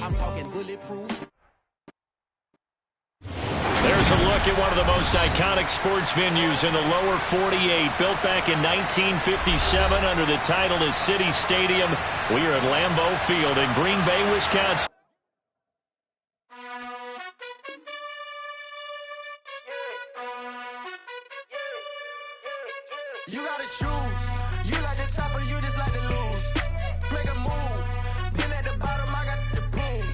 I'm talking bulletproof. There's a look at one of the most iconic sports venues in the lower 48, built back in 1957 under the title of City Stadium. We are at Lambeau Field in Green Bay, Wisconsin. You gotta choose. You like the top or you just like to lose. Make a move. Been at the bottom, I got the prove.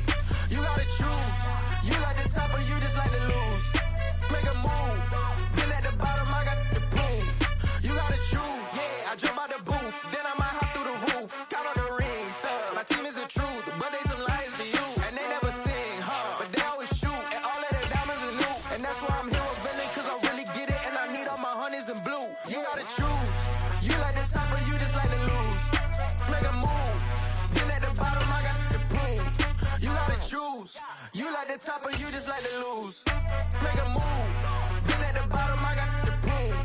You gotta choose. You like the top or you just like to lose. Make a move. Been at the bottom, I got the prove. You gotta choose. Yeah, I jump out the booth. Then I might hop through the roof. Count all the rings. My team is the truth, but they some liars to you. And they never sing, but they always shoot. And all of their diamonds are new. And that's why I'm here with villain, cause I really get it. And I need all my honeys in blue. You gotta choose. You like the top or you just like to lose. Make a move. Been at the bottom, I got the prove. You gotta choose. You like the top or you just like to lose. Make a move. Been at the bottom, I got the prove.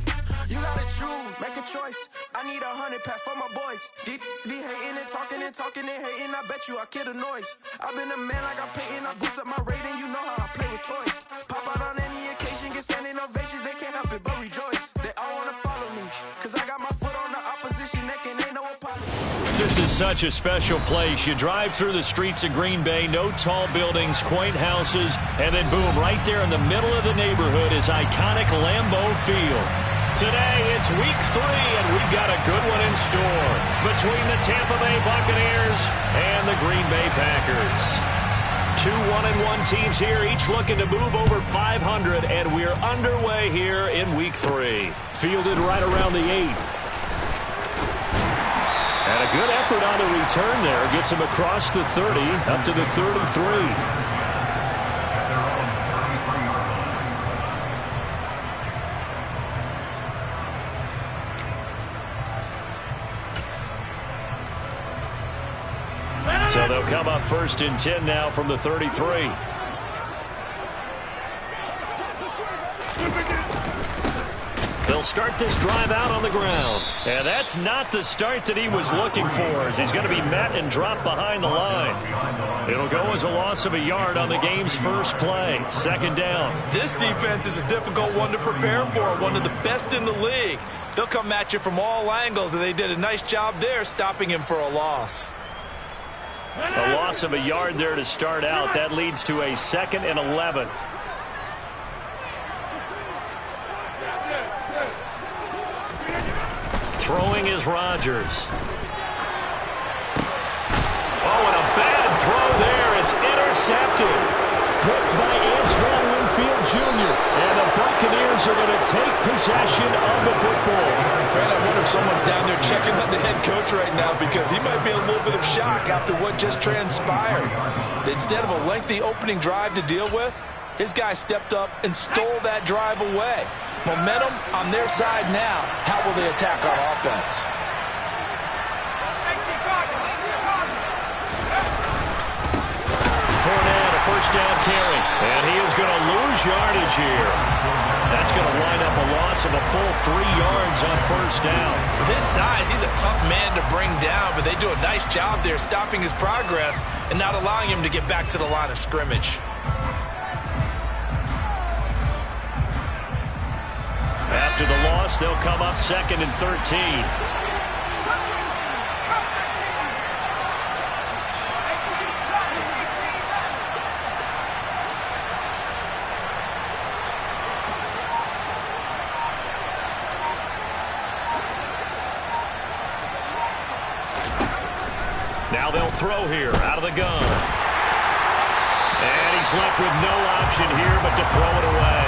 You gotta choose. Make a choice. I need 100 pack for my boys. Deep be hating and talking and hating. I bet you I kill the noise. I've been a man like I'm Peyton. I boost up my rating. You know how I play with toys. Pop out on any occasion, get standing ovations. They can't help it but rejoice. They all wanna follow me, cause I got my foot on the opposition neck and ain't no apology. This is such a special place. You drive through the streets of Green Bay, no tall buildings, quaint houses, and then boom, right there in the middle of the neighborhood is iconic Lambeau Field. Today, it's week 3, and we've got a good one in store between the Tampa Bay Buccaneers and the Green Bay Packers. 2 1-1 teams here, each looking to move over 500, and we're underway here in week 3. Fielded right around the 8. And a good effort on the return there. Gets him across the 30, up to the 33. So they'll come up 1st and 10 now from the 33. They'll start this drive out on the ground. And that's not the start that he was looking for, as he's going to be met and dropped behind the line. It'll go as a loss of a yard on the game's first play. 2nd down. This defense is a difficult one to prepare for, one of the best in the league. They'll come at you from all angles, and they did a nice job there stopping him for a loss. A loss of a yard there to start out. That leads to a 2nd and 11. Throwing is Rodgers. Oh, and a bad throw there. It's intercepted. Picked by Antoine Winfield Jr. And the Buccaneers are going to take possession of the football. Brad, I wonder if someone's down there checking on the head coach right now, because he might be in a little bit of shock after what just transpired. Instead of a lengthy opening drive to deal with, his guy stepped up and stole that drive away. Momentum on their side now. How will they attack our offense? Fournette, a 1st down carry. And he is going to lose yardage here. That's going to wind up a loss of a full 3 yards on 1st down. With his size, he's a tough man to bring down, but they do a nice job there stopping his progress and not allowing him to get back to the line of scrimmage. After the loss, they'll come up 2nd and 13. Now they'll throw here out of the gun. And he's left with no option here but to throw it away.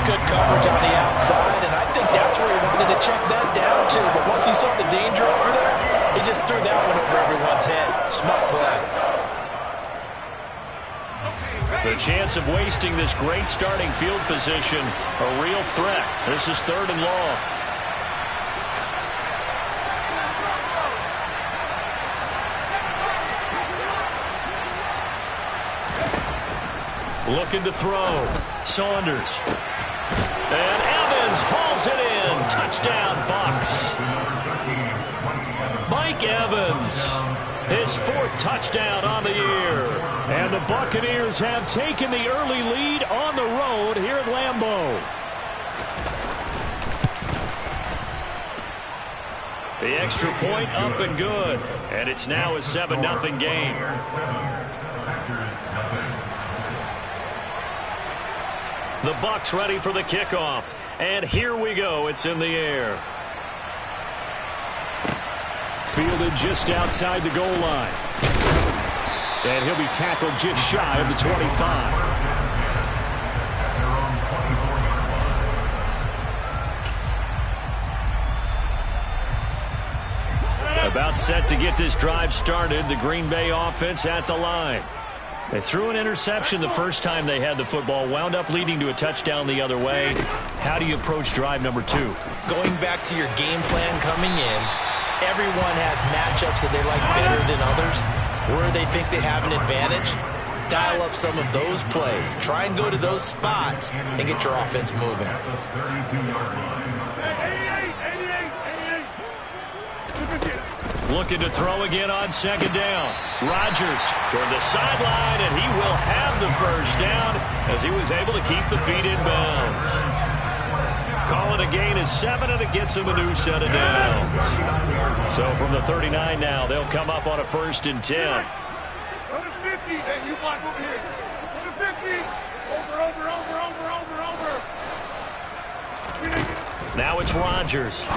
Good coverage on the outside, and I think that's where he wanted to check that down to. But once he saw the danger over there, he just threw that one over everyone's head. Smart play. The chance of wasting this great starting field position, a real threat. This is 3rd and long. Looking to throw. Saunders. And Evans hauls it in. Touchdown, Bucs. Mike Evans. his 4th touchdown on the year. And the Buccaneers have taken the early lead on the road here at Lambeau. The extra point up and good. And it's now a 7-0 game. The Bucs ready for the kickoff. And here we go. It's in the air. Fielded just outside the goal line. And he'll be tackled just shy of the 25. About set to get this drive started. The Green Bay offense at the line. They threw an interception the first time they had the football, wound up leading to a touchdown the other way. How do you approach drive number 2? Going back to your game plan coming in, everyone has matchups that they like better than others, where they think they have an advantage. Dial up some of those plays. Try and go to those spots and get your offense moving. Looking to throw again on 2nd down. Rodgers toward the sideline, and he will have the first down as he was able to keep the feet in bounds. Calling a gain is 7, and it gets him a new set of downs. So from the 39 now, they'll come up on a 1st and 10. Go to 50, and you block over here. Go to 50. Over. Now it's Rodgers.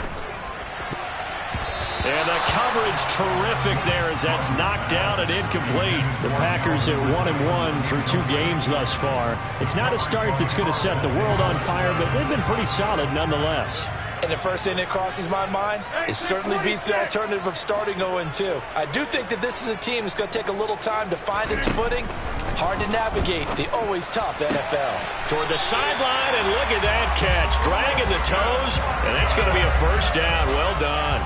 And the coverage terrific there as that's knocked down and incomplete. The Packers at 1-1 through 2 games thus far. It's not a start that's going to set the world on fire, but they've been pretty solid nonetheless. And the first thing that crosses my mind, it certainly beats the alternative of starting 0-2. I do think that this is a team that's going to take a little time to find its footing. Hard to navigate the always tough NFL. Toward the sideline, and look at that catch. Dragging the toes, and that's going to be a first down. Well done.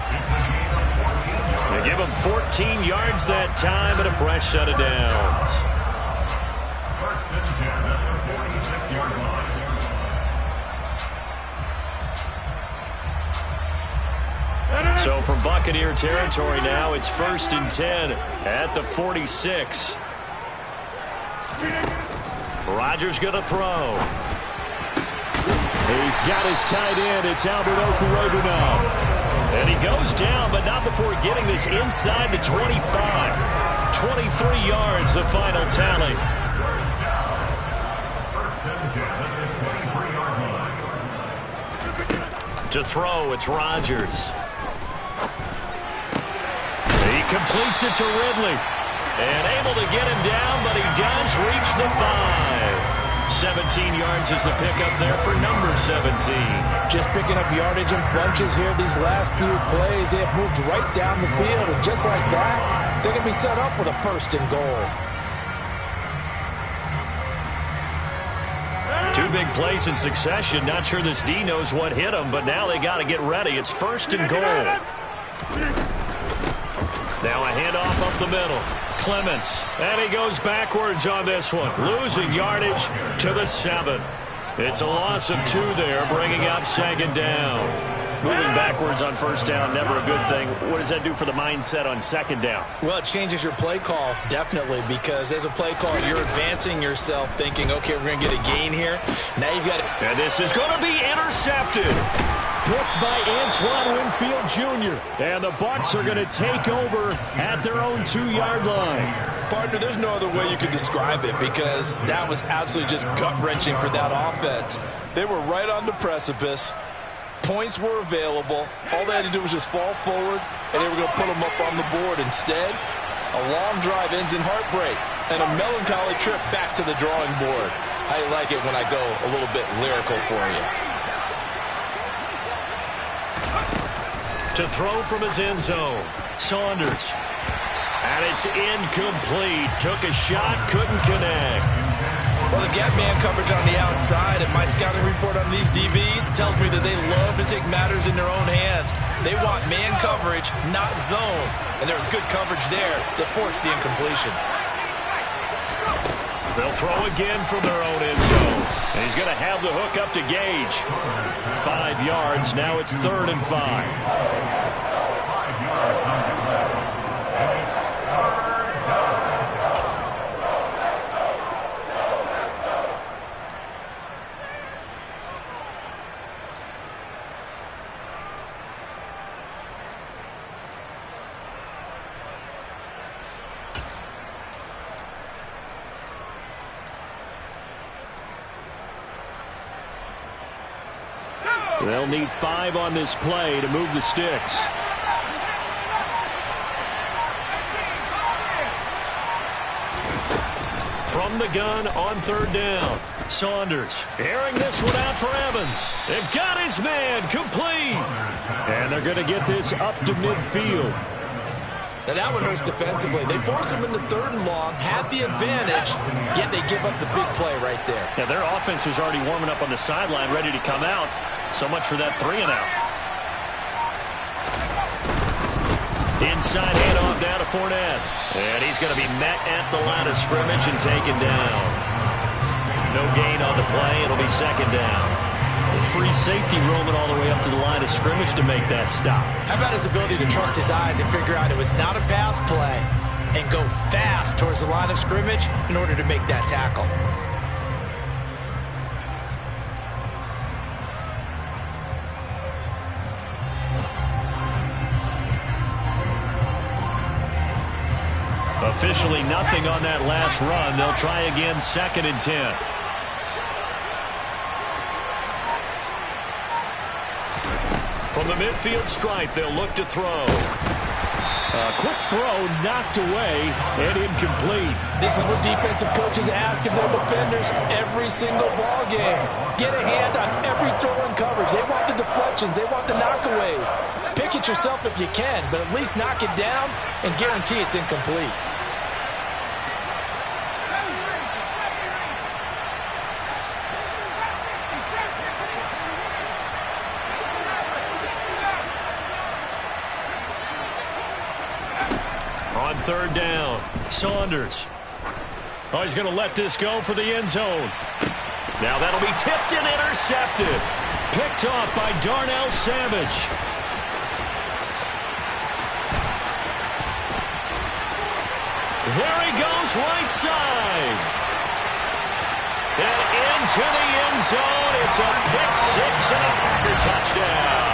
They give him 14 yards that time and a fresh set of downs. So from Buccaneer territory now, it's 1st and 10 at the 46. Rodgers going to throw. He's got his tight end. It's Albert Okurodu now. And he goes down, but not before getting this inside the 25. 23 yards, the final tally. To throw, it's Rodgers. He completes it to Ridley. And able to get him down, but he does reach the 5. 17 yards is the pickup there for number 17. Just picking up yardage in bunches here these last few plays. They have moved right down the field, and just like that, they're going to be set up with a 1st and goal. 2 big plays in succession. Not sure this D knows what hit him, but now they got to get ready. It's 1st and goal. Now a handoff up the middle. Clements, and he goes backwards on this one, losing yardage to the 7. It's a loss of 2 there, bringing up 2nd down. Moving backwards on 1st down, never a good thing. What does that do for the mindset on 2nd down? Well, it changes your play call, definitely, because as a play call, you're advancing yourself, thinking, okay, we're going to get a gain here. Now you've got it. And this is going to be intercepted. Picked by Antoine Winfield Jr. And the Bucs are going to take over at their own 2-yard line. Partner, there's no other way you could describe it, because that was absolutely just gut-wrenching for that offense. They were right on the precipice. Points were available. All they had to do was just fall forward, and they were going to put them up on the board. Instead, a long drive ends in heartbreak and a melancholy trip back to the drawing board. I like it when I go a little bit lyrical for you. To throw from his end zone, Saunders. And it's incomplete. Took a shot, couldn't connect. Well, the gap man coverage on the outside, and my scouting report on these DBs tells me that they love to take matters in their own hands. They want man coverage, not zone. And there was good coverage there that forced the incompletion. They'll throw again from their own end zone. And he's going to have the hook up to Gage. 5 yards. Now it's 3rd and 5. They'll need 5 on this play to move the sticks. From the gun on 3rd down. Saunders airing this one out for Evans. They've got his man complete. And they're going to get this up to midfield. Now that one hurts defensively. They force him into 3rd and long, have the advantage, yet they give up the big play right there. Yeah, their offense was already warming up on the sideline, ready to come out. So much for that 3 and out. Inside handoff down to Fournette. And he's going to be met at the line of scrimmage and taken down. No gain on the play. It'll be 2nd down. The free safety roaming all the way up to the line of scrimmage to make that stop. How about his ability to trust his eyes and figure out it was not a pass play and go fast towards the line of scrimmage in order to make that tackle. Officially nothing on that last run. They'll try again 2nd and 10. From the midfield stripe, they'll look to throw. A quick throw knocked away and incomplete. This is what defensive coaches ask of their defenders every single ball game. Get a hand on every throw in coverage. They want the deflections. They want the knockaways. Pick it yourself if you can, but at least knock it down and guarantee it's incomplete. On 3rd down, Saunders. Oh, he's going to let this go for the end zone. Now that'll be tipped and intercepted. Picked off by Darnell Savage. There he goes, right side. And into the end zone. It's a pick 6 and a Packer touchdown.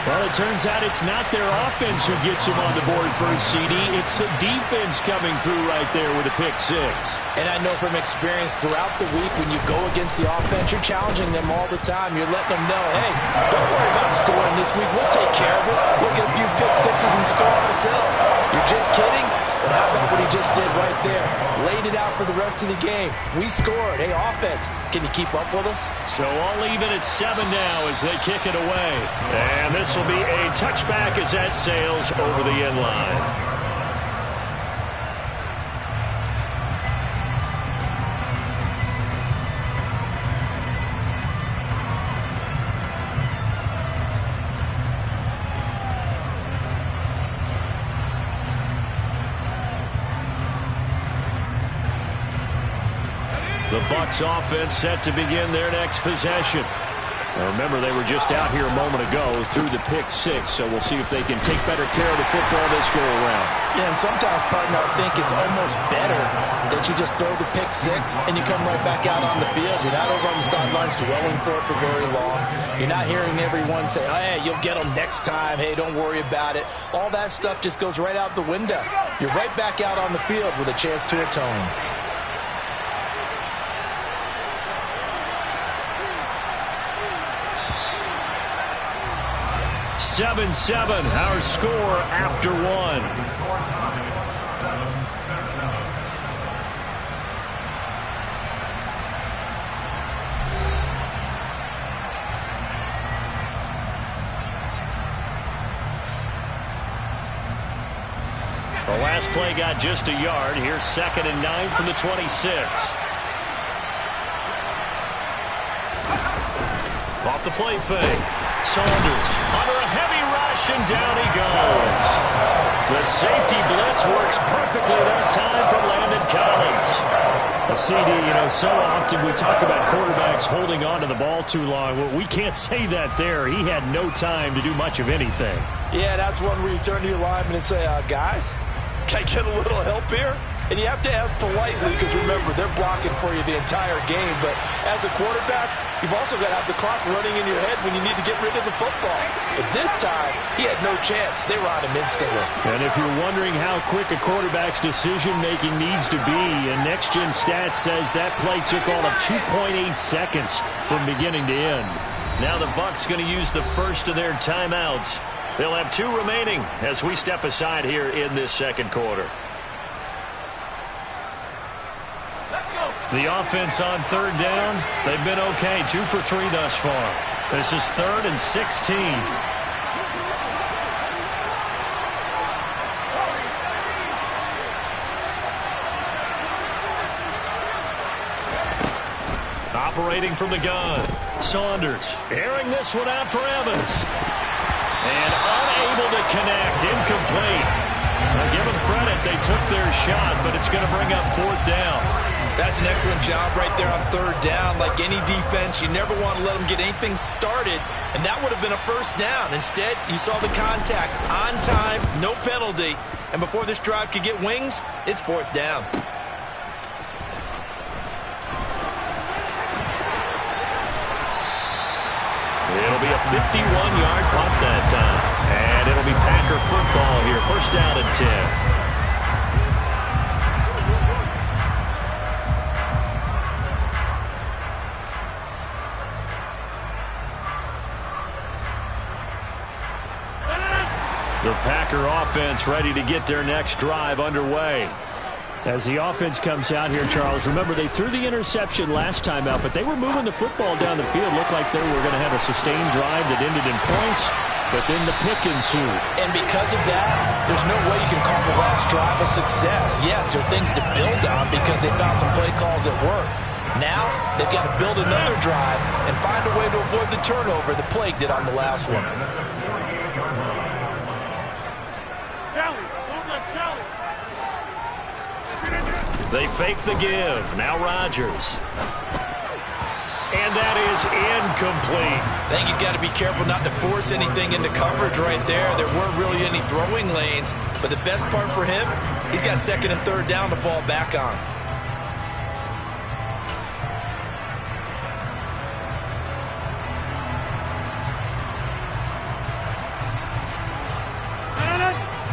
Well, it turns out it's not their offense who gets them on the board first, CD. It's the defense coming through right there with a pick 6. And I know from experience throughout the week when you go against the offense, you're challenging them all the time. You're letting them know, hey, don't worry about scoring this week. We'll take care of it. We'll get a few pick 6s and score ourselves. You're just kidding? But how about what he just did right there? Laid it out for the rest of the game. We scored. Hey, offense, can you keep up with us? So I'll leave it at 7 now as they kick it away. And this will be a touchback as that sails over the end line. The Bucs offense set to begin their next possession. Now remember, they were just out here a moment ago through the pick 6, so we'll see if they can take better care of the football this go around. Yeah, and sometimes, partner, I think it's almost better that you just throw the pick 6 and you come right back out on the field. You're not over on the sidelines dwelling for it for very long. You're not hearing everyone say, oh, hey, you'll get them next time. Hey, don't worry about it. All that stuff just goes right out the window. You're right back out on the field with a chance to atone. 7-7, our score after 1. The last play got just a yard. Here's 2nd and 9 from the 26. Off the play fake. Saunders under a heavy rush, and down he goes. The safety blitz works perfectly that time from Landon Collins. A CD, so often we talk about quarterbacks holding on to the ball too long. Well, we can't say that there. He had no time to do much of anything. Yeah, that's one where you turn to your lineman and say, guys, can I get a little help here? And you have to ask politely because, remember, they're blocking for you the entire game. But as a quarterback, you've also got to have the clock running in your head when you need to get rid of the football. But this time, he had no chance. They were on him instantly. And if you're wondering how quick a quarterback's decision-making needs to be, and Next Gen Stats says that play took all of 2.8 seconds from beginning to end. Now the Bucs going to use the first of their timeouts. They'll have 2 remaining as we step aside here in this second quarter. The offense on third down, they've been okay. 2 for 3 thus far. This is 3rd and 16. Operating from the gun, Saunders airing this one out for Evans. And unable to connect, incomplete. Now give them credit, they took their shot, but it's going to bring up 4th down. That's an excellent job right there on 3rd down. Like any defense, you never want to let them get anything started, and that would have been a 1st down. Instead, you saw the contact on time, no penalty, and before this drive could get wings, it's 4th down. It'll be a 51-yard punt that time. And it'll be Packer football here. 1st down and 10. The Packer offense ready to get their next drive underway. As the offense comes out here, Charles, remember they threw the interception last time out, but they were moving the football down the field. Looked like they were going to have a sustained drive that ended in points, but then the pick ensued. And because of that, there's no way you can call the last drive a success. Yes, there are things to build on because they found some play calls that work. Now, they've got to build another drive and find a way to avoid the turnover the plague did on the last one. They fake the give. Now Rodgers. And that is incomplete. I think he's got to be careful not to force anything into coverage right there. There weren't really any throwing lanes. But the best part for him, he's got 2nd and 3rd down to fall back on.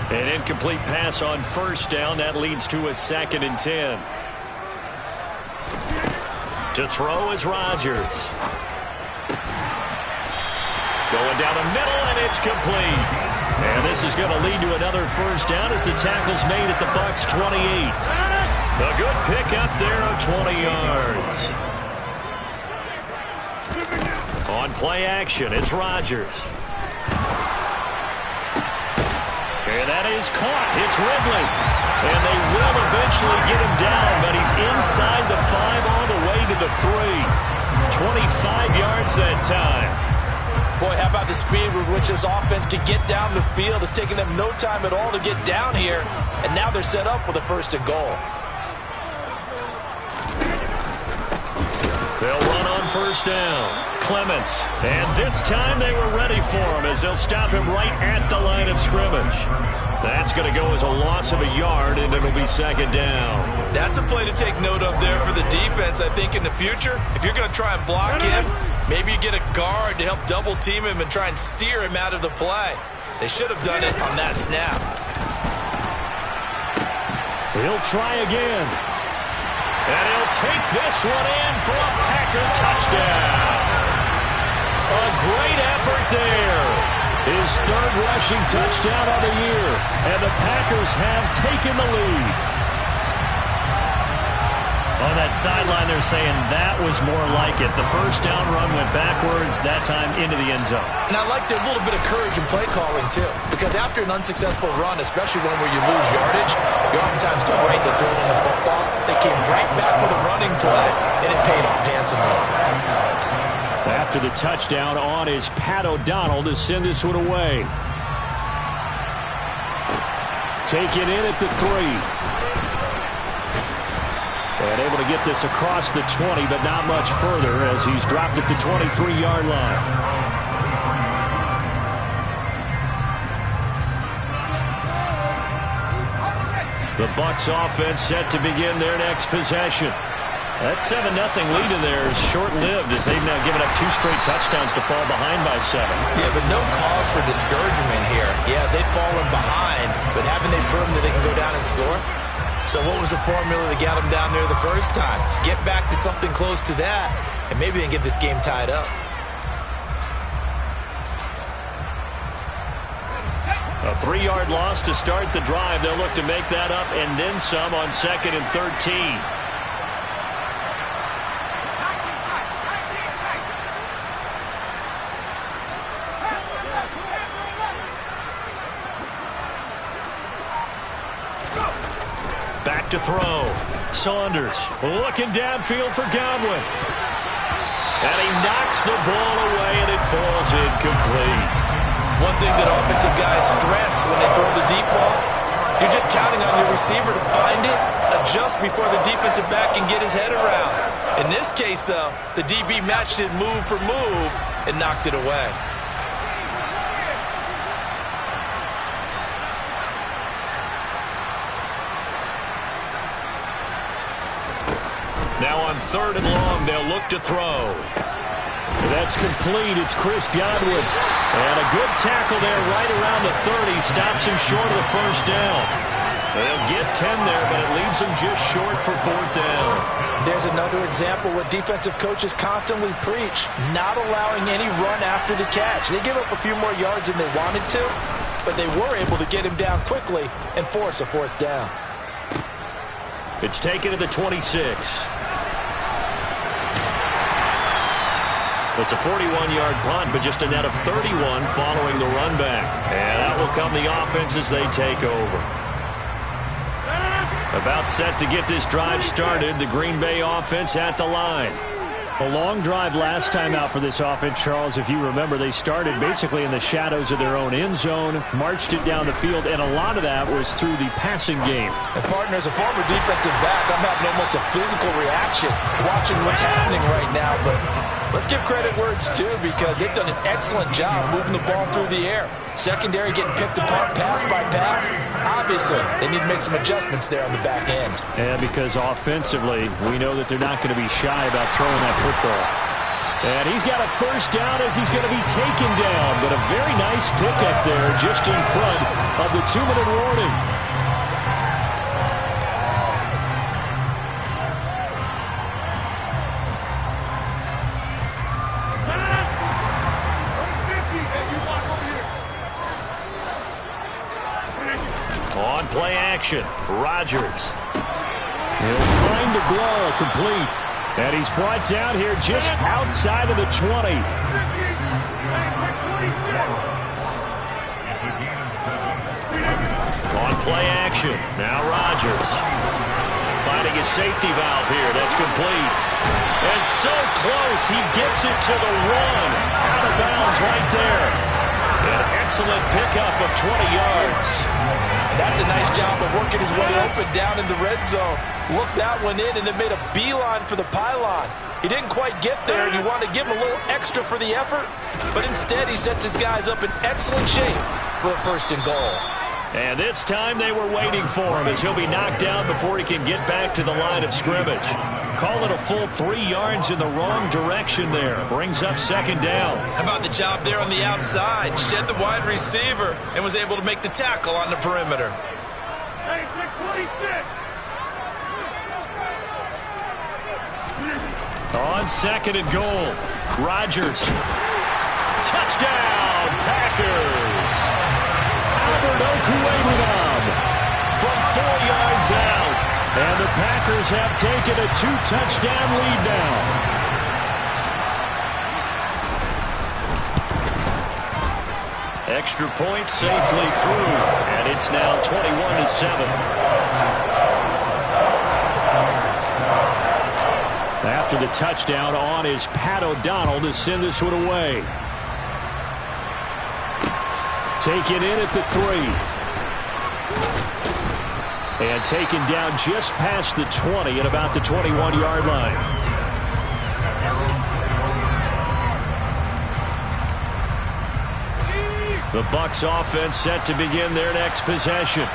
An incomplete pass on 1st down. That leads to a 2nd and 10. To throw is Rodgers. Going down the middle, and it's complete. And this is going to lead to another 1st down as the tackle's made at the Bucs 28. A good pickup there of 20 yards. On play action, it's Rodgers. And that is caught. It's Ridley. And they will eventually get him down, but he's inside the 5 all the way to the 3. 25 yards that time. Boy, how about the speed with which this offense can get down the field? It's taken them no time at all to get down here, and now they're set up with a 1st and goal. They'll run on 1st down. Clements. And this time they were ready for him as they'll stop him right at the line of scrimmage. That's going to go as a loss of a yard, and it'll be 2nd down. That's a play to take note of there for the defense, I think, in the future. If you're going to try and block him, maybe you get a guard to help double-team him and try and steer him out of the play. They should have done it on that snap. He'll try again. And he'll take this one in for a Packer touchdown. A great effort there. His 3rd rushing touchdown of the year. And the Packers have taken the lead. On that sideline, they're saying that was more like it. The 1st down run went backwards, that time into the end zone. And I like their little bit of courage in play calling, too. Because after an unsuccessful run, especially one where you lose yardage, you oftentimes go right to throwing the football. They came right back with a running play, and it paid off handsomely. After the touchdown, on is Pat O'Donnell to send this one away. Taken in at the 3. And able to get this across the 20, but not much further as he's dropped at the 23-yard line. The Bucs offense set to begin their next possession. That 7-0 lead in there is short-lived as they've now given up 2 straight touchdowns to fall behind by 7. Yeah, but no cause for discouragement here. Yeah, they've fallen behind, but haven't they proven that they can go down and score? So what was the formula that got them down there the first time? Get back to something close to that, and maybe they can get this game tied up. A 3-yard loss to start the drive. They'll look to make that up and then some on 2nd and 13. Back to throw. Saunders looking downfield for Godwin. And he knocks the ball away, and it falls incomplete. One thing that offensive guys stress when they throw the deep ball, you're just counting on your receiver to find it, adjust before the defensive back can get his head around. In this case, though, the DB matched it move for move and knocked it away. Now on 3rd and long, they'll look to throw. That's complete. It's Chris Godwin. And a good tackle there right around the 30. Stops him short of the first down. They'll get 10 there, but it leaves them just short for 4th down. There's another example what defensive coaches constantly preach, not allowing any run after the catch. They give up a few more yards than they wanted to, but they were able to get him down quickly and force a 4th down. It's taken to the 26. It's a 41-yard punt, but just a net of 31 following the run back. And that will come the offense as they take over. About set to get this drive started, the Green Bay offense at the line. A long drive last time out for this offense, Charles. If you remember, they started basically in the shadows of their own end zone, marched it down the field, and a lot of that was through the passing game. And partner, as a former defensive back, I'm having almost a physical reaction watching what's happening right now, but let's give credit where it's due because they've done an excellent job moving the ball through the air. Secondary getting picked apart pass by pass. Obviously, they need to make some adjustments there on the back end. And because offensively, we know that they're not going to be shy about throwing that football. And he's got a first down as he's going to be taken down. But a very nice pickup there just in front of the 2-minute warning. On play action, Rodgers. He'll find Aguero complete. And he's brought down here just outside of the 20. On play action, now Rodgers. Finding his safety valve here, that's complete. And so close, he gets it to the 1. Out of bounds right there. An excellent pickup of 20 yards. That's a nice job of working his way open down in the red zone. Looked that one in and then made a beeline for the pylon. He didn't quite get there, and you want to give him a little extra for the effort, but instead he sets his guys up in excellent shape for a 1st and goal. And this time they were waiting for him as he'll be knocked down before he can get back to the line of scrimmage. Call it a full 3 yards in the wrong direction there. Brings up 2nd down. How about the job there on the outside? Shed the wide receiver and was able to make the tackle on the perimeter. Hey, 26. On 2nd and goal, Rodgers. Touchdown, Packers. Albert Okwuegbunam from 4 yards out. And the Packers have taken a 2-touchdown lead now. Extra point safely through. And it's now 21-7. After the touchdown, on is Pat O'Donnell to send this one away. Taken in at the 3. And taken down just past the 20 at about the 21-yard line. The Bucs offense set to begin their next possession.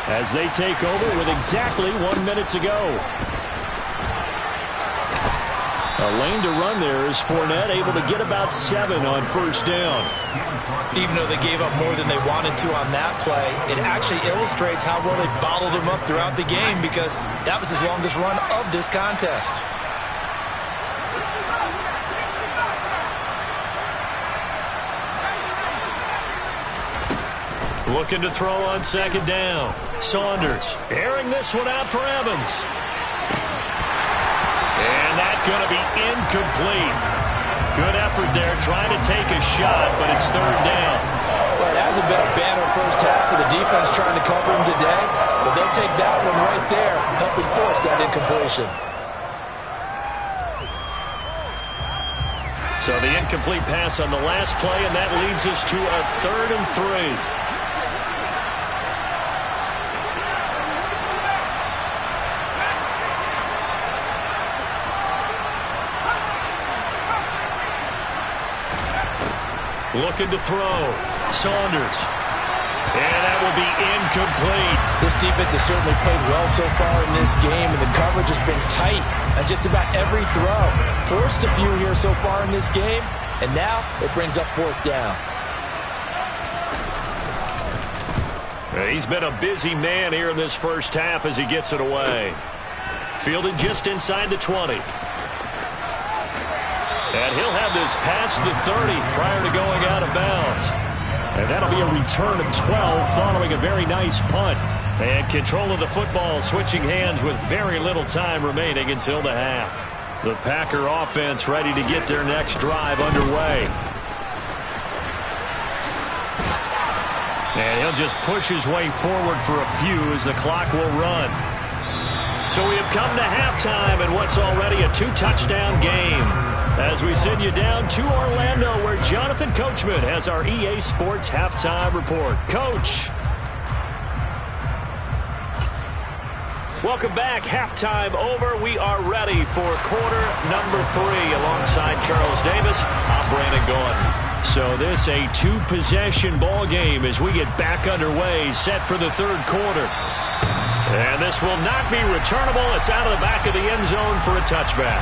as they take over with exactly 1 minute to go. A lane to run there is Fournette able to get about 7 on first down. Even though they gave up more than they wanted to on that play, it actually illustrates how well they bottled him up throughout the game, because that was his longest run of this contest. Looking to throw on second down. Saunders airing this one out for Evans. And that's going to be incomplete. Good effort there trying to take a shot, but it's third down. Well, it hasn't been a banner first half for the defense trying to cover him today, but they'll take that one right there, helping force that incompletion. So the incomplete pass on the last play, and that leads us to a 3rd and 3. Looking to throw. Saunders. And that will be incomplete. This defense has certainly played well so far in this game, and the coverage has been tight on just about every throw. Forced a few here so far in this game, and now it brings up 4th down. He's been a busy man here in this first half as he gets it away. Fielded just inside the 20. And he'll have this past the 30 prior to going out of bounds. And that'll be a return of 12 following a very nice punt. And control of the football switching hands with very little time remaining until the half. The Packer offense ready to get their next drive underway. And he'll just push his way forward for a few as the clock will run. So we have come to halftime in what's already a 2-touchdown game, as we send you down to Orlando, where Jonathan Coachman has our EA Sports Halftime Report. Coach. Welcome back. Halftime over. We are ready for quarter number 3. Alongside Charles Davis, I'm Brandon Gaudin. So this a 2-possession ball game as we get back underway, set for the 3rd quarter. And this will not be returnable. It's out of the back of the end zone for a touchback.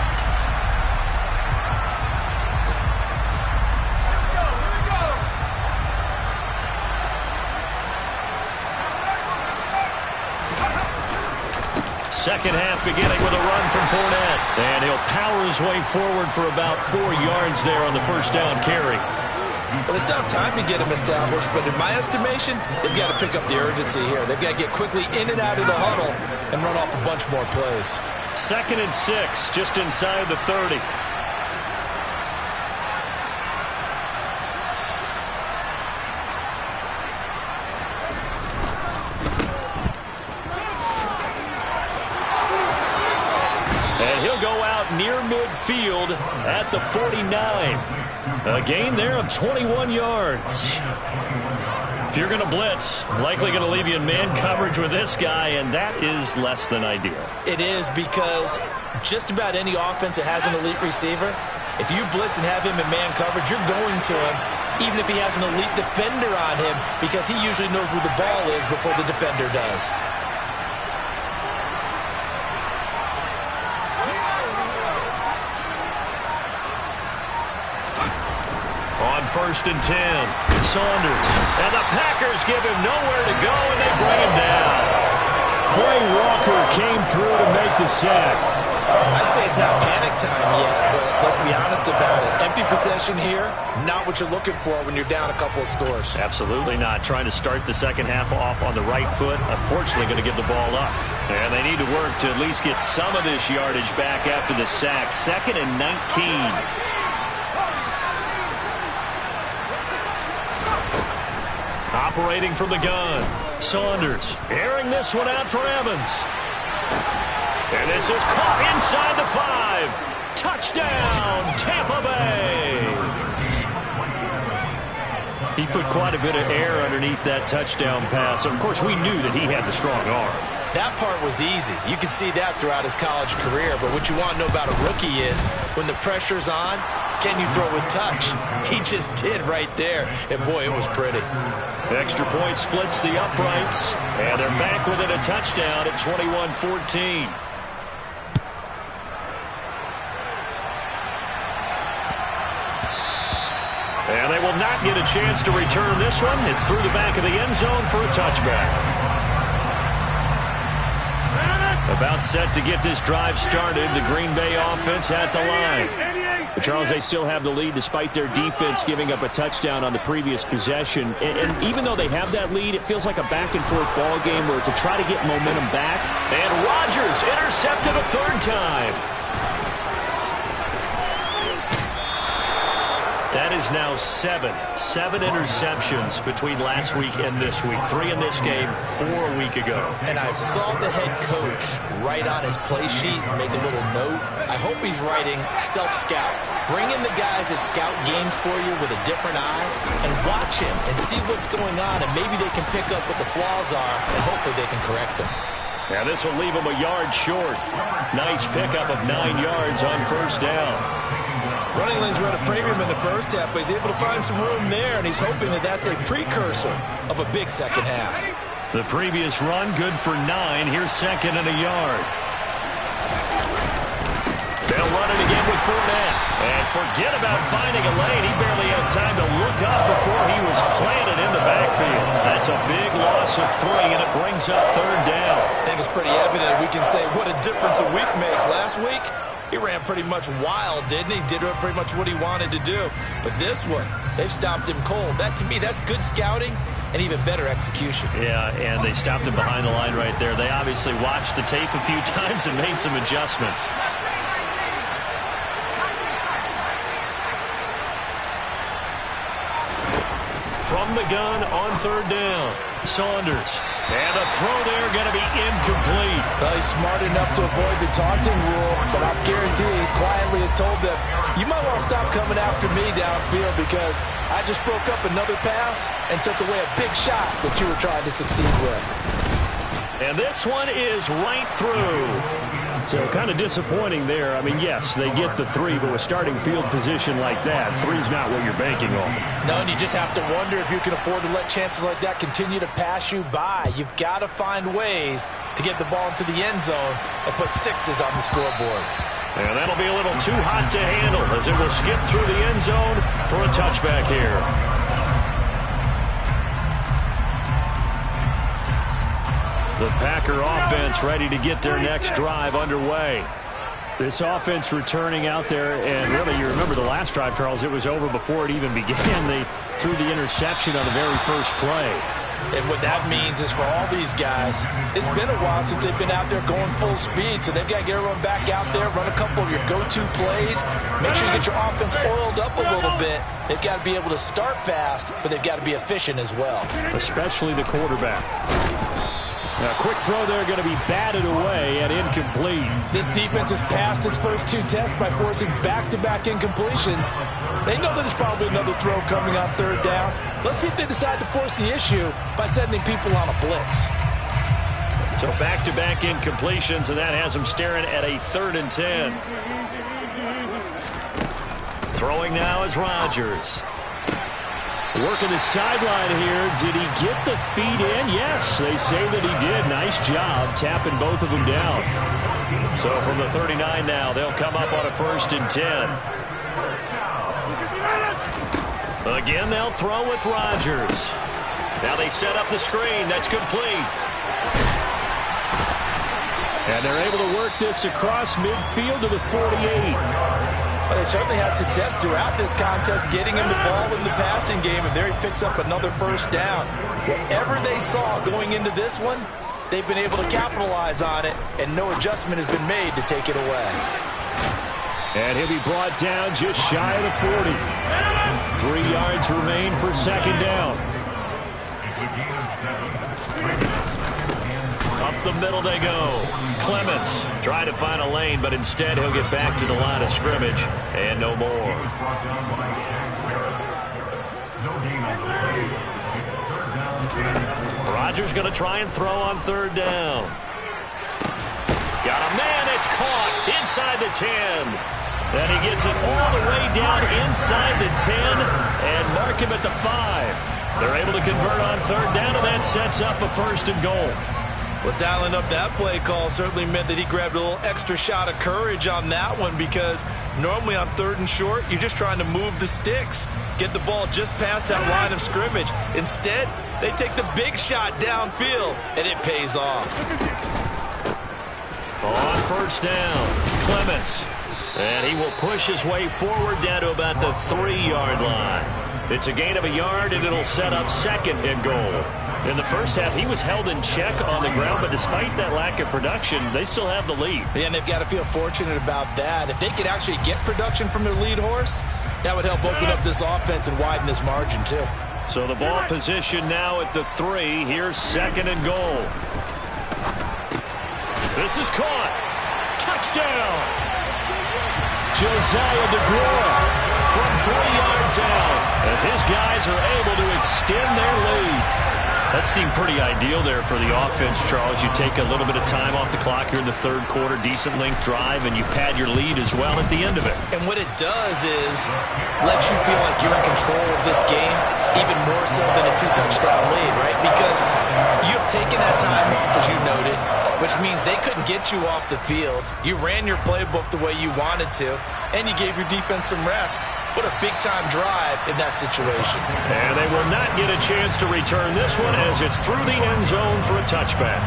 Second half beginning with a run from Fournette. And he'll power his way forward for about 4 yards there on the first down carry. Well, they still have time to get him established, but in my estimation, they've got to pick up the urgency here. They've got to get quickly in and out of the huddle and run off a bunch more plays. 2nd and 6, just inside the 30. And he'll go out near midfield at the 49. A gain there of 21 yards. If you're going to blitz, likely going to leave you in man coverage with this guy, and that is less than ideal. It is, because just about any offense that has an elite receiver, if you blitz and have him in man coverage, you're going to him, even if he has an elite defender on him, because he usually knows where the ball is before the defender does. On 1st and 10, Saunders. And the Packers give him nowhere to go, and they bring him down. Quay Walker came through to make the sack. I'd say it's not panic time yet, but let's be honest about it. Empty possession here, not what you're looking for when you're down a couple of scores. Absolutely not. Trying to start the second half off on the right foot. Unfortunately, going to give the ball up. And they need to work to at least get some of this yardage back after the sack. 2nd and 19. Operating from the gun, Saunders airing this one out for Evans. And this is caught inside the 5. Touchdown, Tampa Bay. He put quite a bit of air underneath that touchdown pass. Of course, we knew that he had the strong arm. That part was easy. You can see that throughout his college career. But what you want to know about a rookie is when the pressure's on, can you throw with touch? He just did right there, and boy, it was pretty. Extra point splits the uprights, and they're back within a touchdown at 21-14. And they will not get a chance to return this one. It's through the back of the end zone for a touchback. About set to get this drive started. The Green Bay offense at the line. But Charles, they still have the lead despite their defense giving up a touchdown on the previous possession. And even though they have that lead, it feels like a back-and-forth ball game where to try to get momentum back. And Rodgers intercepted a third time. That is now seven interceptions between last week and this week. 3 in this game, 4 a week ago. And I saw the head coach write on his play sheet, make a little note. I hope he's writing self-scout. Bring in the guys that scout games for you with a different eye and watch him and see what's going on, and maybe they can pick up what the flaws are, and hopefully they can correct them. Now this will leave him a yard short. Nice pickup of 9 yards on first down. Running lanes were at a premium in the first half, but he's able to find some room there, and he's hoping that that's a precursor of a big second half. The previous run, good for 9. Here's second and a yard. They'll run it again with Fournette. And forget about finding a lane. He barely had time to look up before he was planted in the backfield. That's a big loss of 3, and it brings up third down. I think it's pretty evident. We can say what a difference a week makes. Last week, he ran pretty much wild, didn't he? Did pretty much what he wanted to do. But this one, they've stopped him cold. That, to me, that's good scouting and even better execution. Yeah, and they stopped him behind the line right there. They obviously watched the tape a few times and made some adjustments. From the gun on third down, Saunders. And the throw there going to be incomplete. Well, he's smart enough to avoid the taunting rule, but I guarantee he quietly has told them, you might want to stop coming after me downfield because I just broke up another pass and took away a big shot that you were trying to succeed with. And this one is right through. So kind of disappointing there. I mean, yes, they get the 3, but with starting field position like that, 3's not what you're banking on. No, and you just have to wonder if you can afford to let chances like that continue to pass you by. You've got to find ways to get the ball into the end zone and put 6s on the scoreboard. And that'll be a little too hot to handle as it will skip through the end zone for a touchback here. The Packer offense ready to get their next drive underway. This offense returning out there, and really, you remember the last drive, Charles, it was over before it even began. They threw the interception on the very first play. And what that means is for all these guys, it's been a while since they've been out there going full speed, so they've got to get everyone back out there, run a couple of your go-to plays, make sure you get your offense oiled up a little bit. They've got to be able to start fast, but they've got to be efficient as well. Especially the quarterback. A quick throw there going to be batted away and incomplete. This defense has passed its first 2 tests by forcing back-to-back incompletions. They know that there's probably another throw coming on third down. Let's see if they decide to force the issue by sending people on a blitz. So back-to-back incompletions, and that has them staring at a 3rd and 10. Throwing now is Rodgers. Working the sideline here. Did he get the feet in? Yes, they say that he did. Nice job tapping both of them down. So from the 39 now, they'll come up on a 1st and 10. Again, they'll throw with Rodgers. Now they set up the screen. That's complete. And they're able to work this across midfield to the 48. Well, they certainly had success throughout this contest getting him the ball in the passing game, and there he picks up another 1st down. Whatever they saw going into this one, they've been able to capitalize on it, and no adjustment has been made to take it away. And he'll be brought down just shy of the 40. 3 yards remain for 2nd down. Up the middle they go. Clements trying to find a lane, but instead he'll get back to the line of scrimmage and no more. Rodgers going to try and throw on 3rd down. Got a man, it's caught inside the 10. And he gets it all the way down inside the 10 and mark him at the 5. They're able to convert on third down, and that sets up a 1st and goal. Well, dialing up that play call certainly meant that he grabbed a little extra shot of courage on that one, because normally on 3rd and short, you're just trying to move the sticks, get the ball just past that line of scrimmage. Instead, they take the big shot downfield, and it pays off. On 1st down, Clements. And he will push his way forward down to about the 3-yard line. It's a gain of a yard, and it'll set up 2nd and goal. In the first half, he was held in check on the ground, but despite that lack of production, they still have the lead. Yeah, and they've got to feel fortunate about that. If they could actually get production from their lead horse, that would help open up this offense and widen this margin, too. So the ball position now at the 3. Here's 2nd and goal. This is caught. Touchdown! Josiah DeGuara from 3 yards out as his guys are able to extend their lead. That seemed pretty ideal there for the offense, Charles. You take a little bit of time off the clock here in the 3rd quarter, decent length drive, and you pad your lead as well at the end of it. And what it does is let you feel like you're in control of this game, even more so than a 2-touchdown lead, right? Because you've taken that time off, as you noted, which means they couldn't get you off the field. You ran your playbook the way you wanted to, and you gave your defense some rest. What a big-time drive in that situation. And they will not get a chance to return this one as it's through the end zone for a touchback.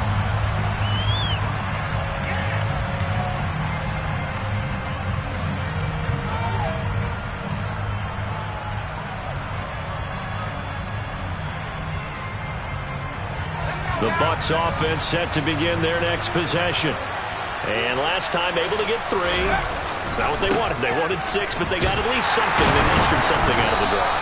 The Bucs offense set to begin their next possession. And last time able to get 3. It's not what they wanted. They wanted 6, but they got at least something. They mustered something out of the drive.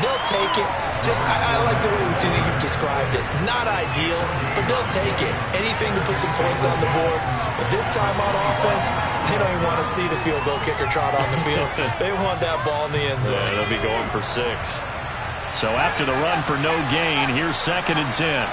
They'll take it. I like the way you've described it. Not ideal, but they'll take it. Anything to put some points on the board. But this time on offense, they don't even want to see the field goal kicker trot on the field. They want that ball in the end zone. Yeah, they'll be going for 6. So after the run for no gain, here's 2nd and 10.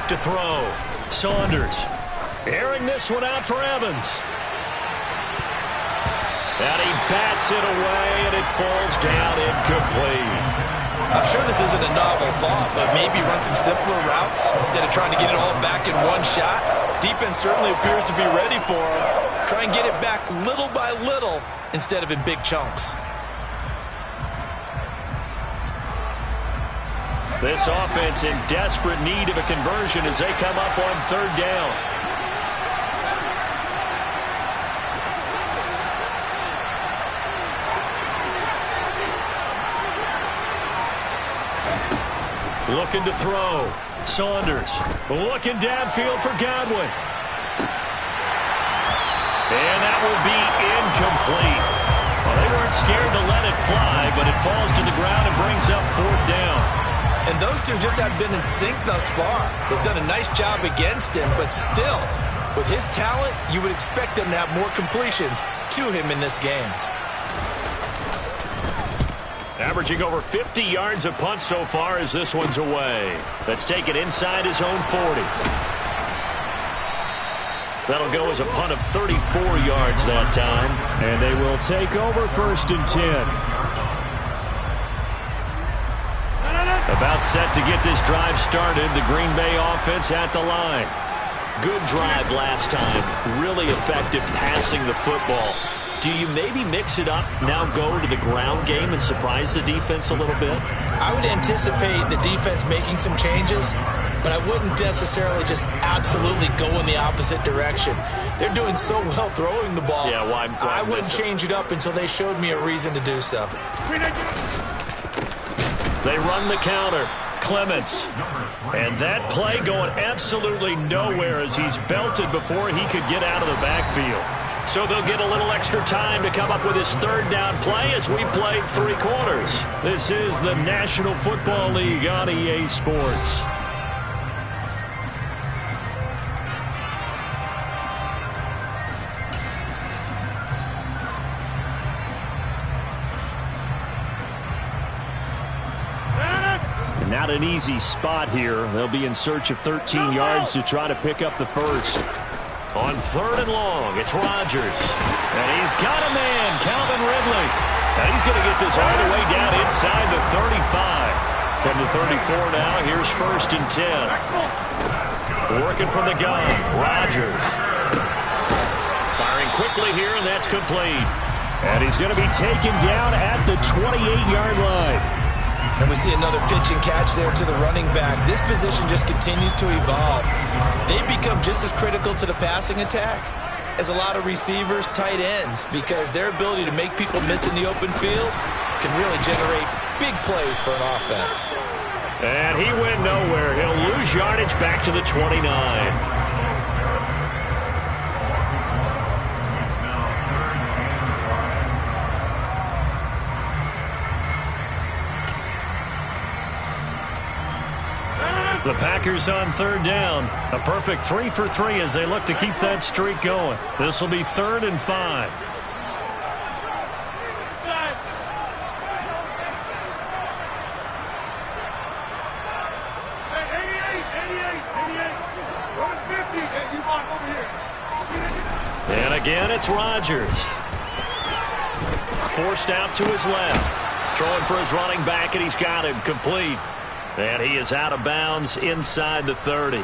To throw. Saunders airing this one out for Evans. And he bats it away, and it falls down incomplete. I'm sure this isn't a novel thought, but maybe run some simpler routes instead of trying to get it all back in one shot. Defense certainly appears to be ready for him. Try and get it back little by little instead of in big chunks. This offense in desperate need of a conversion as they come up on 3rd down. Looking to throw. Saunders looking downfield for Godwin. And that will be incomplete. Well, they weren't scared to let it fly, but it falls to the ground and brings up 4th down. And those two just have been in sync thus far. They've done a nice job against him, but still, with his talent, you would expect them to have more completions to him in this game. Averaging over 50 yards a punt so far as this one's away. Let's take it inside his own 40. That'll go as a punt of 34 yards that time. And they will take over 1st and 10. About set to get this drive started. The Green Bay offense at the line. Good drive last time. Really effective passing the football. Do you maybe mix it up, now go to the ground game and surprise the defense a little bit? I would anticipate the defense making some changes, but I wouldn't necessarily just absolutely go in the opposite direction. They're doing so well throwing the ball. Yeah, why I wouldn't change it up until they showed me a reason to do so. They run the counter. Clements. And that play going absolutely nowhere as he's belted before he could get out of the backfield. So they'll get a little extra time to come up with his 3rd down play as we played 3 quarters. This is the National Football League on EA Sports. not an easy spot here. They'll be in search of 13 yards to try to pick up the first. On 3rd and long, it's Rodgers. And he's got a man, Calvin Ridley. And he's going to get this all the way down inside the 35. From the 34 now, here's 1st and 10. Working from the gun, Rodgers. Firing quickly here, and that's complete. And he's going to be taken down at the 28-yard line. And we see another pitch and catch there to the running back. This position just continues to evolve. They become just as critical to the passing attack as a lot of receivers, tight ends, because their ability to make people miss in the open field can really generate big plays for an offense. And he went nowhere. He'll lose yardage back to the 29. The Packers on 3rd down. A perfect 3 for 3 as they look to keep that streak going. This will be 3rd and 5. And again, it's Rodgers. Forced out to his left. Throwing for his running back, and he's got him complete. And he is out of bounds inside the 30.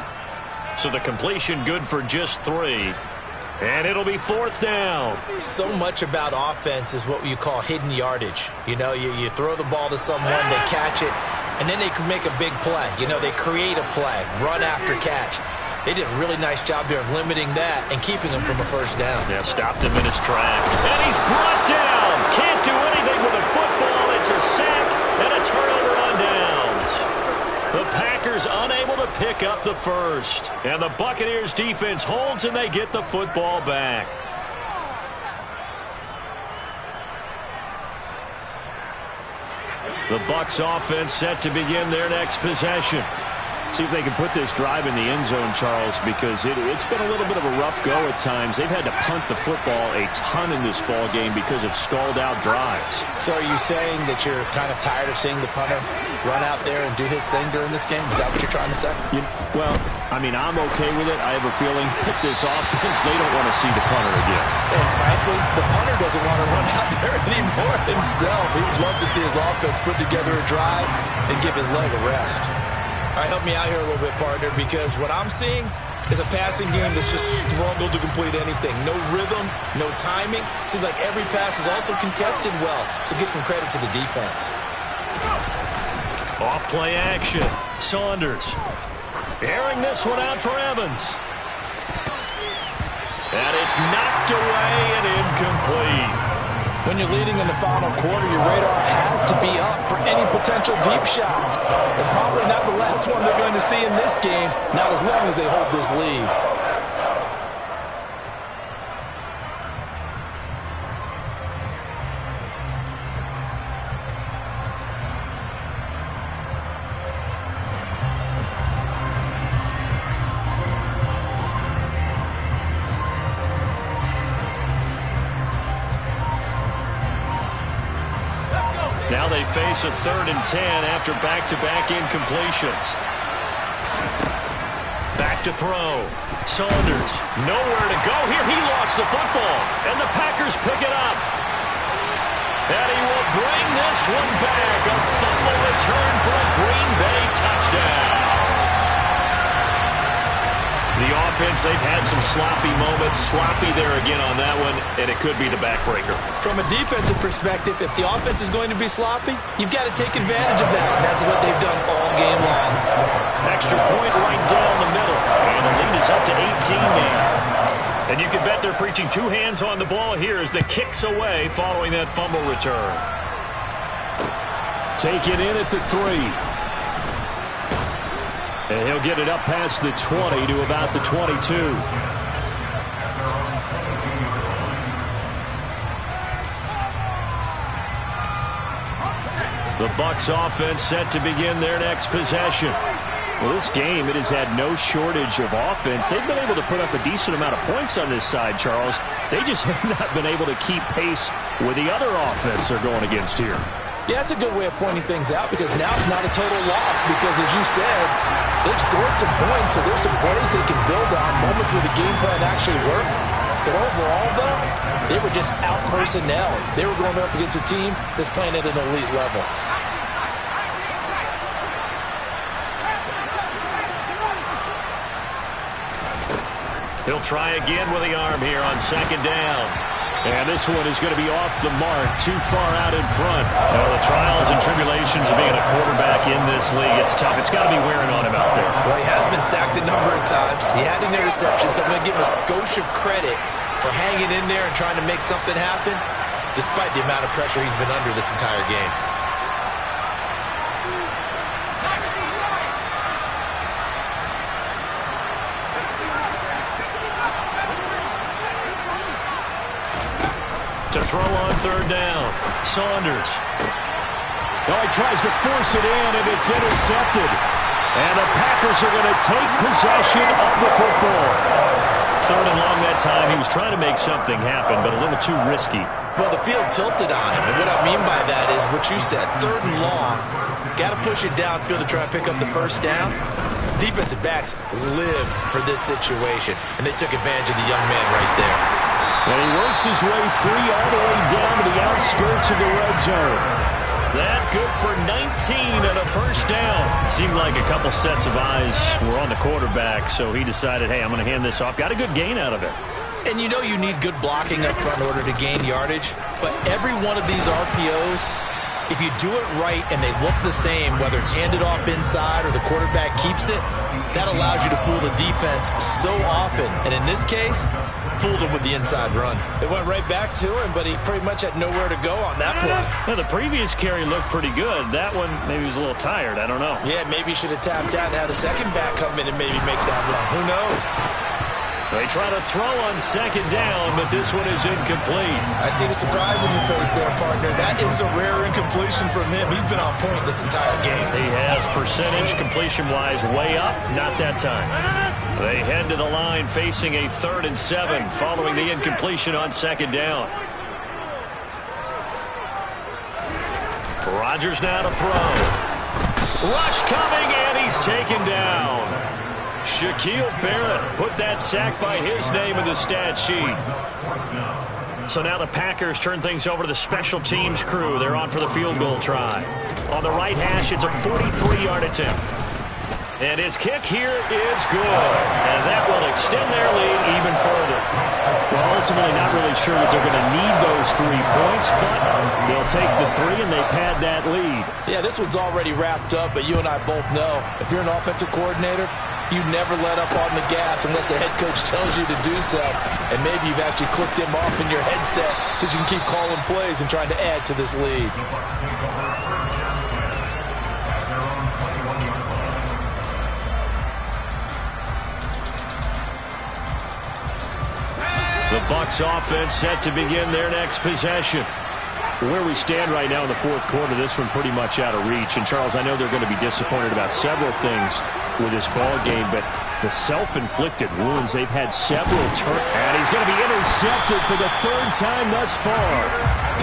So the completion good for just 3. And it'll be 4th down. So much about offense is what you call hidden yardage. You know, you throw the ball to someone, they catch it, and then they can make a big play. You know, they create a play, run after catch. They did a really nice job there of limiting that and keeping him from a 1st down. Yeah, stopped him in his tracks. And he's brought down. Can't do anything with a football. It's a sack and a turnover on downs. The Packers unable to pick up the first. And the Buccaneers defense holds and they get the football back. The Bucs offense set to begin their next possession. See if they can put this drive in the end zone, Charles, because it's been a little bit of a rough go at times. They've had to punt the football a ton in this ball game because of stalled-out drives. So are you saying that you're kind of tired of seeing the punter run out there and do his thing during this game? Is that what you're trying to say? Well, I mean, I'm okay with it. I have a feeling that this offense, they don't want to see the punter again. And frankly, the punter doesn't want to run out there anymore himself. He would love to see his offense put together a drive and give his leg a rest. All right, help me out here a little bit, partner, because what I'm seeing is a passing game that's just struggled to complete anything. No rhythm, no timing. Seems like every pass is also contested well, so give some credit to the defense. Off play action. Saunders airing this one out for Evans. And it's knocked away and incomplete. When you're leading in the final quarter, your radar has to be up for any potential deep shots. And probably not the last one they're going to see in this game, not as long as they hold this lead. Now they face a 3rd and 10 after back-to-back incompletions. Back to throw. Saunders, nowhere to go here. He lost the football, and the Packers pick it up. And he will bring this one back. A fumble return for a Green Bay touchdown. The offense, they've had some sloppy moments. Sloppy there again on that one, and it could be the backbreaker. From a defensive perspective, if the offense is going to be sloppy, you've got to take advantage of that. And that's what they've done all game long. Extra point right down the middle. And the lead is up to 18 now. And you can bet they're preaching 2 hands on the ball here as the kick's away following that fumble return. Take it in at the 3. And he'll get it up past the 20 to about the 22. The Bucs offense set to begin their next possession. Well, this game, it has had no shortage of offense. They've been able to put up a decent amount of points on this side, Charles. They just have not been able to keep pace with the other offense they're going against here. Yeah, that's a good way of pointing things out because now it's not a total loss because, as you said, they've scored some points, so there's some plays they can build on, moments where the game plan actually worked. But overall, though, they were just out-personnel. They were going up against a team that's playing at an elite level. He'll try again with the arm here on second down. And this one is going to be off the mark, too far out in front. The trials and tribulations of being a quarterback in this league, it's tough. It's got to be wearing on him out there. Well, he has been sacked a number of times. He had an interception, so I'm going to give him a skosh of credit for hanging in there and trying to make something happen, despite the amount of pressure he's been under this entire game. To throw on third down, Saunders. Oh, he tries to force it in, and it's intercepted. And the Packers are going to take possession of the football. Third and long that time. He was trying to make something happen, but a little too risky. Well, the field tilted on him, and what I mean by that is what you said, third and long. Got to push it downfield to try and pick up the first down. Defensive backs live for this situation, and they took advantage of the young man right there. And he works his way free all the way down to the outskirts of the red zone. That good for 19 and a first down. Seemed like a couple sets of eyes were on the quarterback, so he decided, hey, I'm going to hand this off. Got a good gain out of it. And you know you need good blocking up front in order to gain yardage, but every one of these RPOs, if you do it right and they look the same, whether it's handed off inside or the quarterback keeps it, that allows you to fool the defense so often. And in this case, fooled him with the inside run. They went right back to him, but he pretty much had nowhere to go on that play. Well, the previous carry looked pretty good. That one, maybe he was a little tired. I don't know. Yeah, maybe he should have tapped out and had a second back come in and maybe make that run. Who knows? They try to throw on second down, but this one is incomplete. I see the surprise in your face there, partner. That is a rare incompletion from him. He's been on point this entire game. He has percentage completion-wise way up. Not that time. They head to the line facing a 3rd and 7 following the incompletion on second down. Rodgers now to throw. Rush coming, and he's taken down. Shaquille Barrett put that sack by his name in the stat sheet. So now the Packers turn things over to the special teams crew. They're on for the field goal try. On the right hash, it's a 43-yard attempt. And his kick here is good. And that will extend their lead even further. Well, ultimately not really sure that they're going to need those 3 points, but they'll take the 3 and they pad that lead. Yeah, this one's already wrapped up, but you and I both know if you're an offensive coordinator, you never let up on the gas unless the head coach tells you to do so. And maybe you've actually clicked him off in your headset so you can keep calling plays and trying to add to this lead. The Bucs offense set to begin their next possession. Where we stand right now in the 4th quarter, this one pretty much out of reach. And, Charles, I know they're going to be disappointed about several things with this ball game, but the self-inflicted wounds, they've had several turns. And he's going to be intercepted for the 3rd time thus far.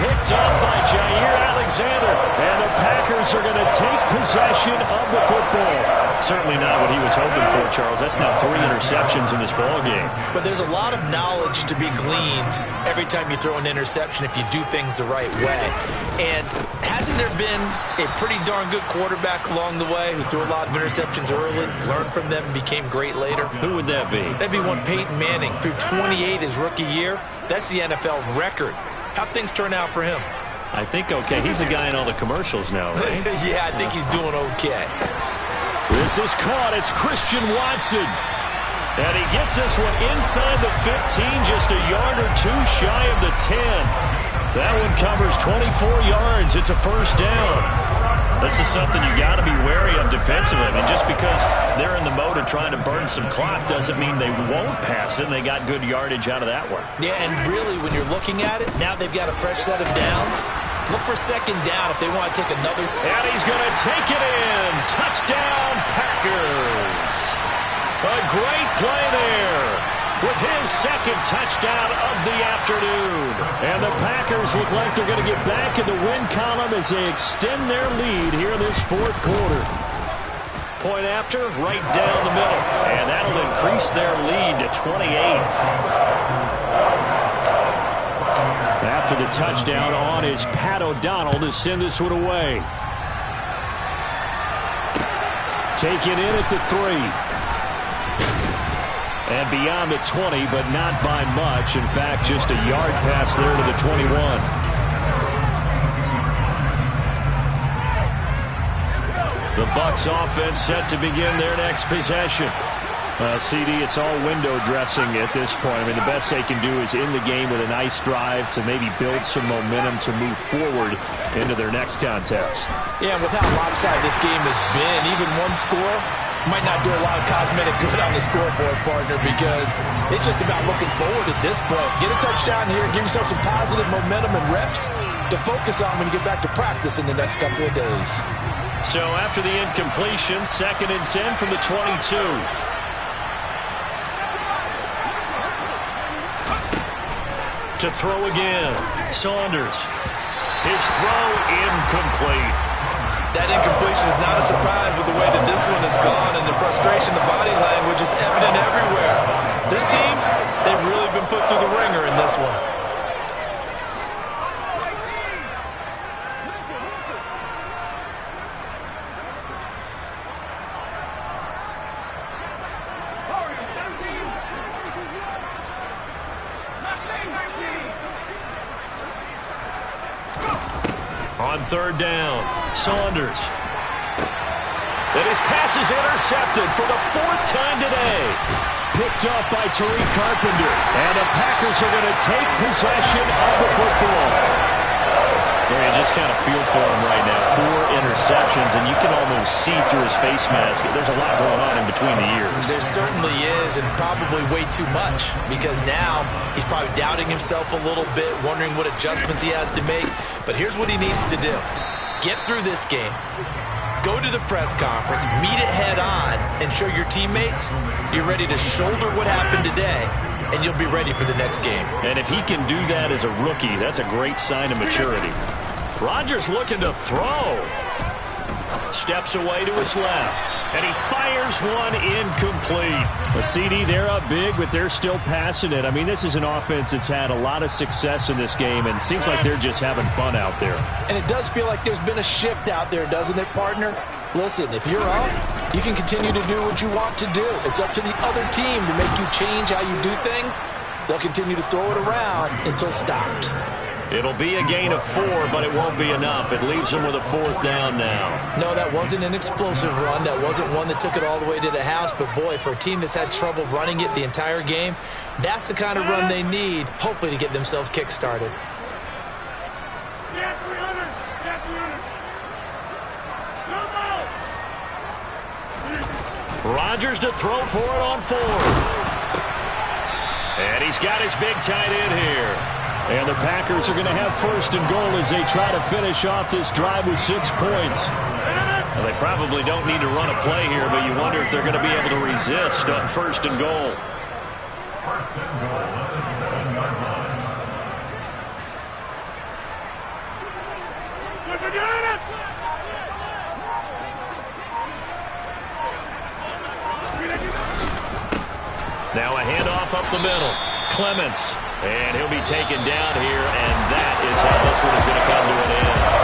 Picked up by Jair Alexander. And the Packers are going to take possession of the football. Certainly not what he was hoping for, Charles. That's now 3 interceptions in this ball game. But there's a lot of knowledge to be gleaned every time you throw an interception if you do things the right way. And hasn't there been a pretty darn good quarterback along the way who threw a lot of interceptions early, learned from them, and became great later? Who would that be? That'd be one Peyton Manning. Threw 28 his rookie year. That's the NFL record. How'd things turn out for him? I think okay. He's a guy in all the commercials now, right? Yeah, I think he's doing okay. This is caught. It's Christian Watson. And he gets this one inside the 15, just a yard or 2 shy of the 10. That one covers 24 yards. It's a first down. This is something you got to be wary of defensively. I mean, just because they're in the mode of trying to burn some clock doesn't mean they won't pass it, and they got good yardage out of that one. Yeah, and really, when you're looking at it, now they've got a fresh set of downs. Look for second down if they want to take another. And he's going to take it in. Touchdown, Packers. A great play there with his second touchdown of the afternoon. And the Packers look like they're going to get back in the win column as they extend their lead here in this fourth quarter. Point after, right down the middle. And that'll increase their lead to 28. After the touchdown on is Pat O'Donnell to send this one away. Taken in at the 3. And beyond the 20, but not by much. In fact, just a yard pass there to the 21. The Bucs offense set to begin their next possession. CD, it's all window dressing at this point. I mean, the best they can do is in the game with a nice drive to maybe build some momentum to move forward into their next contest. Yeah, with how lopsided this game has been, even one score might not do a lot of cosmetic good on the scoreboard, partner, because it's just about looking forward at this point. Get a touchdown here, give yourself some positive momentum and reps to focus on when you get back to practice in the next couple of days. So after the incompletion, 2nd and 10 from the 22. To throw again, Saunders. His throw incomplete. That incompletion is not a surprise with the way that this one has gone, and the frustration, the body language is evident everywhere. This team, they've really been put through the ringer in this one. On 3rd down, Saunders. And his pass is intercepted for the 4th time today. Picked up by Tariq Carpenter. And the Packers are going to take possession of the football. You just kind of feel for him right now. 4 interceptions, and you can almost see through his face mask. There's a lot going on in between the ears. There certainly is, and probably way too much, because now he's probably doubting himself a little bit, wondering what adjustments he has to make. But here's what he needs to do. Get through this game. Go to the press conference, meet it head on, and show your teammates you're ready to shoulder what happened today, and you'll be ready for the next game. And if he can do that as a rookie, that's a great sign of maturity. Rodgers looking to throw. Steps away to his left. And he fires one incomplete. The CD, they're up big, but they're still passing it. I mean, this is an offense that's had a lot of success in this game, and it seems like they're just having fun out there. And it does feel like there's been a shift out there, doesn't it, partner? Listen, if you're up, you can continue to do what you want to do. It's up to the other team to make you change how you do things. They'll continue to throw it around until stopped. It'll be a gain of 4, but it won't be enough. It leaves them with a 4th down now. No, that wasn't an explosive run. That wasn't one that took it all the way to the house. But, boy, for a team that's had trouble running it the entire game, that's the kind of run they need, hopefully, to get themselves kick-started. Rodgers to throw for it on 4th. And he's got his big tight end here. And the Packers are going to have 1st and goal as they try to finish off this drive with 6 points. Well, they probably don't need to run a play here, but you wonder if they're going to be able to resist on 1st and goal. Now a handoff up the middle. Clements. And he'll be taken down here, and that is how this one is going to come to an end.